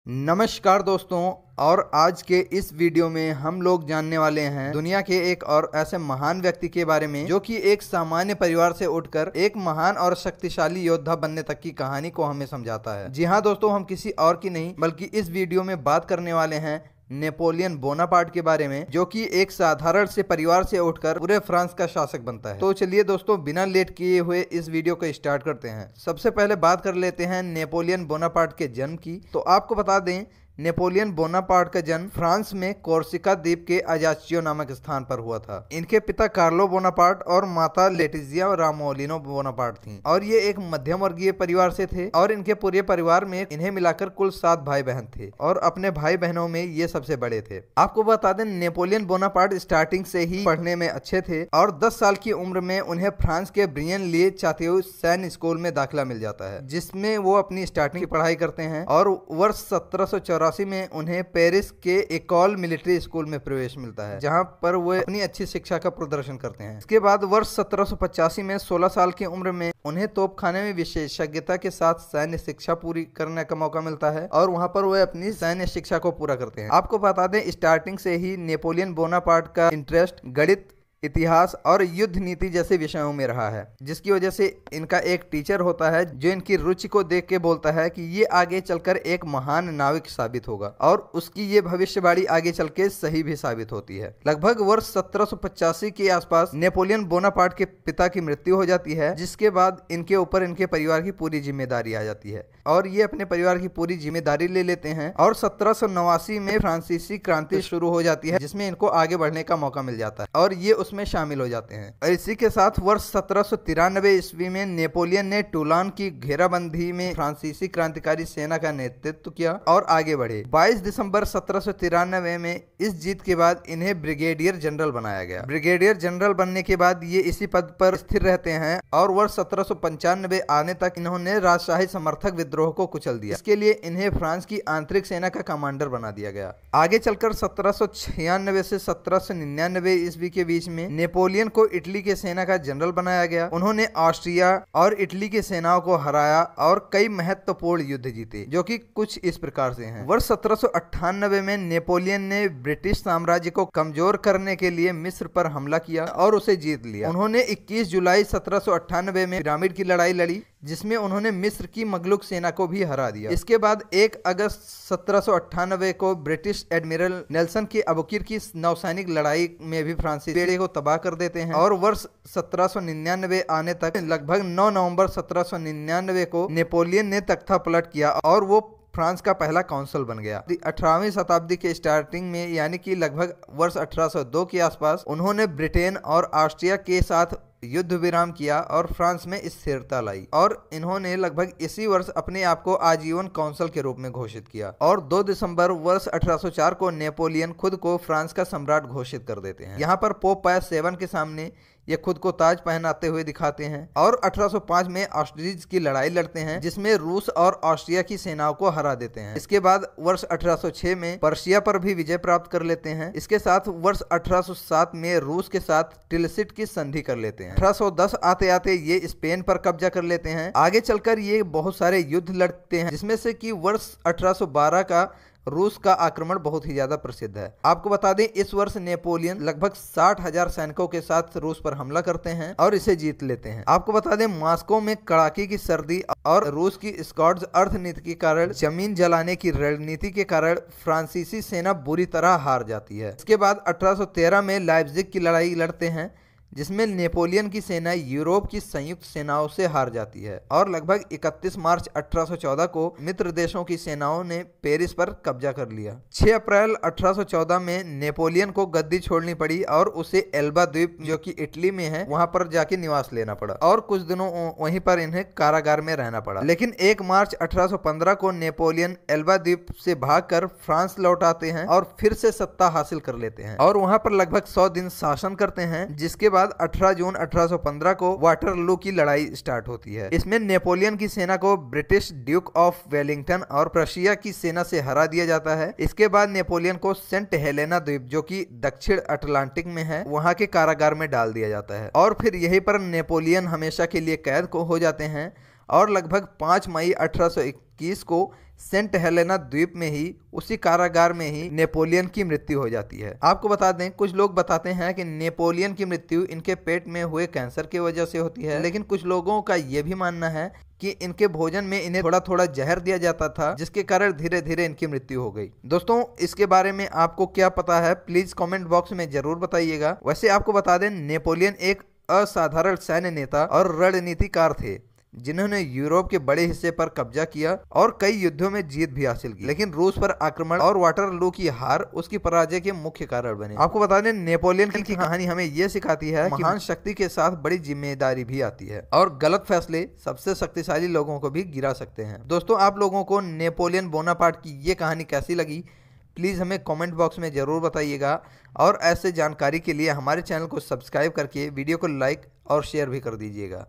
नमस्कार दोस्तों। और आज के इस वीडियो में हम लोग जानने वाले हैं दुनिया के एक और ऐसे महान व्यक्ति के बारे में जो कि एक सामान्य परिवार से उठकर एक महान और शक्तिशाली योद्धा बनने तक की कहानी को हमें समझाता है। जी हाँ दोस्तों, हम किसी और की नहीं बल्कि इस वीडियो में बात करने वाले हैं नेपोलियन बोनापार्ट के बारे में, जो कि एक साधारण से परिवार से उठकर पूरे फ्रांस का शासक बनता है। तो चलिए दोस्तों, बिना लेट किए हुए इस वीडियो को स्टार्ट करते हैं। सबसे पहले बात कर लेते हैं नेपोलियन बोनापार्ट के जन्म की। तो आपको बता दें, नेपोलियन बोनापार्ट का जन्म फ्रांस में कोर्सिका द्वीप के अजाच्यो नामक स्थान पर हुआ था। इनके पिता कार्लो बोनापार्ट और माता लेटिजिया रामोलिनो बोनापार्ट थीं और ये एक मध्यम वर्गीय परिवार से थे और इनके पूरे परिवार में इन्हें मिलाकर कुल 7 भाई बहन थे और अपने भाई बहनों में ये सबसे बड़े थे। आपको बता दें, नेपोलियन बोनापार्ट स्टार्टिंग से ही पढ़ने में अच्छे थे और 10 साल की उम्र में उन्हें फ्रांस के ब्रियन लिए चातेउ सैन्य स्कूल में दाखिला मिल जाता है, जिसमें वो अपनी स्टार्टिंग की पढ़ाई करते हैं और वर्ष 1784 में उन्हें पेरिस के एकोल मिलिट्री स्कूल में प्रवेश मिलता है, जहां पर वो अपनी अच्छी शिक्षा का प्रदर्शन करते हैं। इसके बाद वर्ष 1785 में 16 साल की उम्र में उन्हें तोपखाने में विशेषज्ञता के साथ सैन्य शिक्षा पूरी करने का मौका मिलता है और वहां पर वो अपनी सैन्य शिक्षा को पूरा करते हैं। आपको बता दें, स्टार्टिंग से ही नेपोलियन बोनापार्ट का इंटरेस्ट गणित, इतिहास और युद्ध नीति जैसे विषयों में रहा है, जिसकी वजह से इनका एक टीचर होता है जो इनकी रुचि को देख के बोलता है कि ये आगे चलकर एक महान नाविक साबित होगा और उसकी ये भविष्यवाणी आगे चल के सही भी साबित होती है। लगभग वर्ष 1785 के आसपास नेपोलियन बोनापार्ट के पिता की मृत्यु हो जाती है, जिसके बाद इनके ऊपर इनके परिवार की पूरी जिम्मेदारी आ जाती है और ये अपने परिवार की पूरी जिम्मेदारी ले लेते हैं और 1789 में फ्रांसीसी क्रांति शुरू हो जाती है, जिसमें इनको आगे बढ़ने का मौका मिल जाता है और ये उसमें शामिल हो जाते हैं। और इसी के साथ वर्ष 1793 ईस्वी में नेपोलियन ने टूलान की घेराबंदी में फ्रांसीसी क्रांतिकारी सेना का नेतृत्व किया और आगे बढ़े। 22 दिसंबर 1793 में इस जीत के बाद इन्हें ब्रिगेडियर जनरल बनाया गया। ब्रिगेडियर जनरल बनने के बाद ये इसी पद पर स्थिर रहते हैं और वर्ष 1795 आने तक इन्होंने राजशाही समर्थक विद्रोह को कुचल दिया। इसके लिए इन्हें फ्रांस की आंतरिक सेना का कमांडर बना दिया गया। आगे चलकर 1796 से 1799 ईस्वी के बीच में नेपोलियन को इटली के सेना का जनरल बनाया गया। उन्होंने ऑस्ट्रिया और इटली की सेनाओं को हराया और कई महत्वपूर्ण युद्ध जीते, जो कि कुछ इस प्रकार से हैं। वर्ष 1798 में नेपोलियन ने ब्रिटिश साम्राज्य को कमजोर करने के लिए मिस्र पर हमला किया और उसे जीत लिया। उन्होंने 21 जुलाई 1798 में पिरामिड की लड़ाई लड़ी, जिसमें उन्होंने मिस्र की मगलुक सेना को भी हरा दिया। इसके बाद 1 अगस्त 1798 को ब्रिटिश एडमिरल नेल्सन की अबुकिर की नौसैनिक लड़ाई में भी फ्रांसीसी बेड़े को तबाह कर देते हैं और वर्ष 1799 आने तक लगभग 9 नवंबर 1799 को नेपोलियन ने तख्ता पलट किया और वो फ्रांस का पहला काउंसिल बन गया। 18वीं शताब्दी के स्टार्टिंग में, यानी कि लगभग वर्ष 1802 के आसपास, उन्होंने ब्रिटेन और ऑस्ट्रिया के साथ युद्ध विराम किया और फ्रांस में स्थिरता लाई और इन्होंने लगभग इसी वर्ष अपने आप को आजीवन काउंसिल के रूप में घोषित किया और 2 दिसंबर वर्ष 1804 को नेपोलियन खुद को फ्रांस का सम्राट घोषित कर देते हैं। यहाँ पर पोप पायस 7 के सामने ये खुद को ताज पहनाते हुए दिखाते हैं और 1805 में ऑस्ट्रिच की लड़ाई लड़ते हैं, जिसमें रूस और ऑस्ट्रिया की सेनाओं को हरा देते हैं। इसके बाद वर्ष 1806 में पर्शिया पर भी विजय प्राप्त कर लेते हैं। इसके साथ वर्ष 1807 में रूस के साथ टिलसिट की संधि कर लेते हैं। 1810 आते आते ये स्पेन पर कब्जा कर लेते हैं। आगे चलकर ये बहुत सारे युद्ध लड़ते हैं, जिसमें से कि वर्ष 1812 का रूस का आक्रमण बहुत ही ज्यादा प्रसिद्ध है। आपको बता दें, इस वर्ष नेपोलियन लगभग 60,000 सैनिकों के साथ रूस पर हमला करते हैं और इसे जीत लेते हैं। आपको बता दें, मॉस्को में कड़ाके की सर्दी और रूस की स्कॉट्स अर्थनीति के कारण, जमीन जलाने की रणनीति के कारण फ्रांसीसी सेना बुरी तरह हार जाती है। इसके बाद 1813 में लाइप्जिग की लड़ाई लड़ते हैं, जिसमें नेपोलियन की सेना यूरोप की संयुक्त सेनाओं से हार जाती है और लगभग 31 मार्च 1814 को मित्र देशों की सेनाओं ने पेरिस पर कब्जा कर लिया। 6 अप्रैल 1814 में नेपोलियन को गद्दी छोड़नी पड़ी और उसे एल्बा द्वीप, जो कि इटली में है, वहां पर जाके निवास लेना पड़ा और कुछ दिनों वहीं पर इन्हें कारागार में रहना पड़ा। लेकिन 1 मार्च 1815 को नेपोलियन एल्बा द्वीप से भागकर फ्रांस लौट आते हैं और फिर से सत्ता हासिल कर लेते हैं और वहां पर लगभग 100 दिन शासन करते हैं। जिसके बाद 18 जून 1815 को वाटरलू की लड़ाई स्टार्ट होती है। इसमें नेपोलियन की सेना को ब्रिटिश ड्यूक ऑफ वेलिंगटन और प्रशिया की सेना से हरा दिया जाता है। इसके बाद नेपोलियन को सेंट हेलेना द्वीप, जो कि दक्षिण अटलांटिक में है, वहां के कारागार में डाल दिया जाता है और फिर यहीं पर नेपोलियन हमेशा के लिए कैद को हो जाते हैं और लगभग 5 मई 1821 को सेंट हेलेना द्वीप में ही उसी कारागार में ही नेपोलियन की मृत्यु हो जाती है। आपको बता दें, कुछ लोग बताते हैं कि नेपोलियन की मृत्यु इनके पेट में हुए कैंसर की वजह से होती है, लेकिन कुछ लोगों का यह भी मानना है कि इनके भोजन में इन्हें थोड़ा थोड़ा जहर दिया जाता था, जिसके कारण धीरे धीरे इनकी मृत्यु हो गई। दोस्तों, इसके बारे में आपको क्या पता है, प्लीज कमेंट बॉक्स में जरूर बताइएगा। वैसे आपको बता दें, नेपोलियन एक असाधारण सैन्य नेता और रणनीतिकार थे, जिन्होंने यूरोप के बड़े हिस्से पर कब्जा किया और कई युद्धों में जीत भी हासिल की, लेकिन रूस पर आक्रमण और वाटरलू की हार उसकी पराजय के मुख्य कारण बने। आपको बता दें, नेपोलियन की कहानी हमें यह सिखाती है कि महान शक्ति के साथ बड़ी जिम्मेदारी भी आती है और गलत फैसले सबसे शक्तिशाली लोगों को भी गिरा सकते हैं। दोस्तों, आप लोगों को नेपोलियन बोनापार्ट की ये कहानी कैसी लगी, प्लीज़ हमें कमेंट बॉक्स में ज़रूर बताइएगा। और ऐसे जानकारी के लिए हमारे चैनल को सब्सक्राइब करके वीडियो को लाइक और शेयर भी कर दीजिएगा।